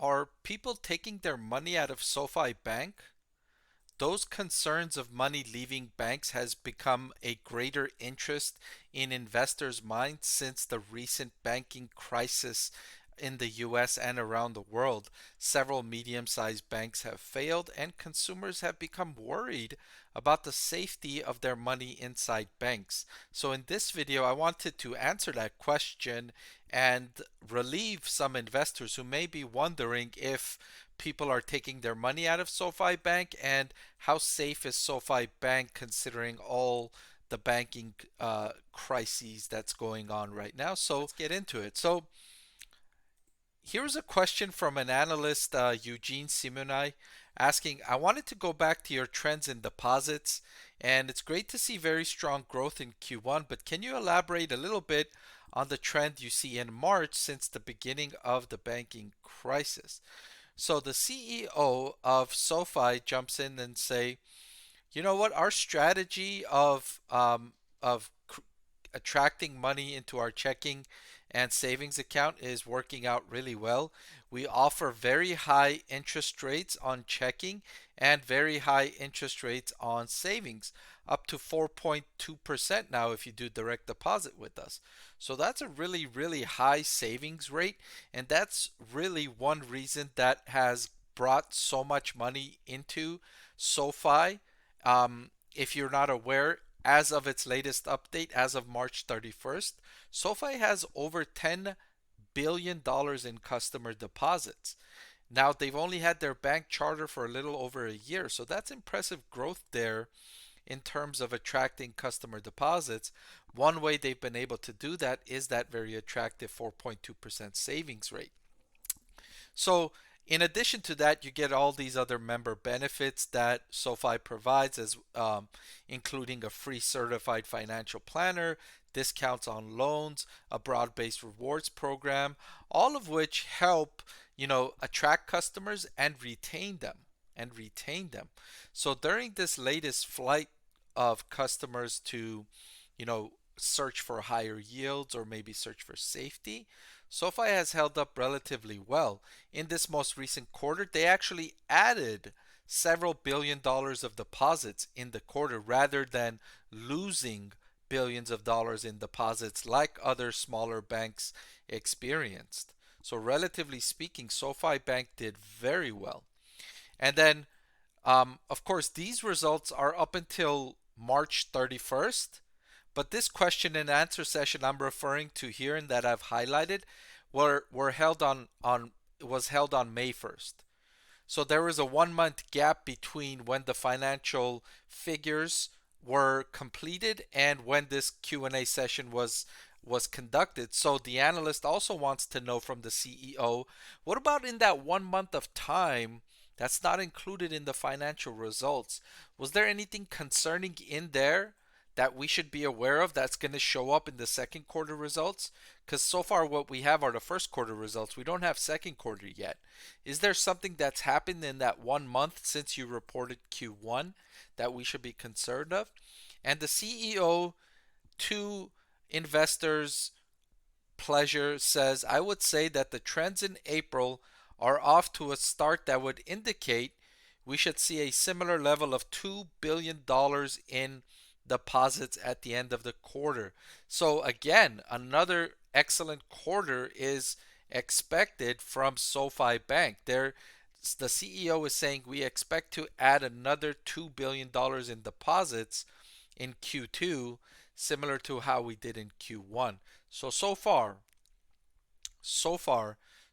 Are people taking their money out of SoFi Bank? Those concerns of money leaving banks has become a greater interest in investors' minds since the recent banking crisis in the US and around the world. Several medium sized banks have failed, and consumers have become worried about the safety of their money inside banks. So, in this video, I wanted to answer that question and relieve some investors who may be wondering if people are taking their money out of SoFi Bank and how safe is SoFi Bank considering all the banking crises that's going on right now. So let's get into it. So here's a question from an analyst, Eugene Simonai, asking, I wanted to go back to your trends in deposits, and it's great to see very strong growth in Q1, but can you elaborate a little bit on the trend you see in March since the beginning of the banking crisis? So the CEO of SoFi jumps in and say, you know what, our strategy of attracting money into our checking and savings account is working out really well. We offer very high interest rates on checking and very high interest rates on savings, up to 4.2% now if you do direct deposit with us. So that's a really, really high savings rate. And that's really one reason that has brought so much money into SoFi. If you're not aware, as of its latest update, as of March 31st, SoFi has over $10 billion in customer deposits. Now, they've only had their bank charter for a little over a year, so that's impressive growth there in terms of attracting customer deposits. One way they've been able to do that is that very attractive 4.2% savings rate. So, in addition to that, you get all these other member benefits that SoFi provides, as including a free certified financial planner, discounts on loans, a broad-based rewards program, all of which help, attract customers and retain them So during this latest flight of customers to, search for higher yields or maybe search for safety, SoFi has held up relatively well. In this most recent quarter, they actually added several $billion of deposits in the quarter rather than losing billions of dollars in deposits like other smaller banks experienced. So, relatively speaking, SoFi Bank did very well. And then, of course, these results are up until March 31st. But this question and answer session I'm referring to here and that I've highlighted were held on was held on May 1st. So there was a 1 month gap between when the financial figures were completed and when this Q&A session was conducted. So the analyst also wants to know from the CEO, what about in that 1 month of time that's not included in the financial results? Was there anything concerning in there that we should be aware of that's going to show up in the second quarter results? Because so far what we have are the first quarter results. We don't have second quarter yet. Is there something that's happened in that 1 month since you reported Q1 that we should be concerned of? And the CEO to investors' pleasure says, I would say that the trends in April are off to a start that would indicate we should see a similar level of $2 billion in deposits at the end of the quarter. So again, another excellent quarter is expected from SoFi Bank. The CEO is saying we expect to add another $2 billion in deposits in Q2, similar to how we did in Q1. So far,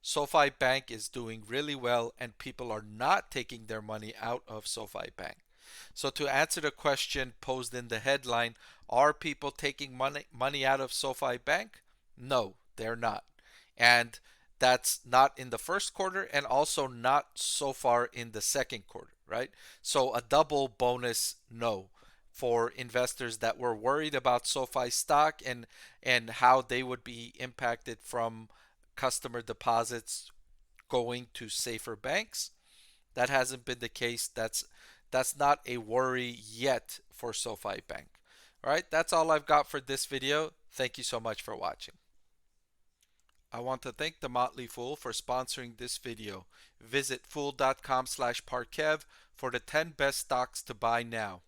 SoFi Bank is doing really well and people are not taking their money out of SoFi Bank. So to answer the question posed in the headline, are people taking money out of SoFi Bank? No, they're not. And that's not in the first quarter and also not so far in the second quarter, right? So a double bonus no for investors that were worried about SoFi stock and how they would be impacted from customer deposits going to safer banks. That hasn't been the case. That's not a worry yet for SoFi Bank. All right, that's all I've got for this video. Thank you so much for watching. I want to thank the Motley Fool for sponsoring this video. Visit fool.com/Parkev for the 10 best stocks to buy now.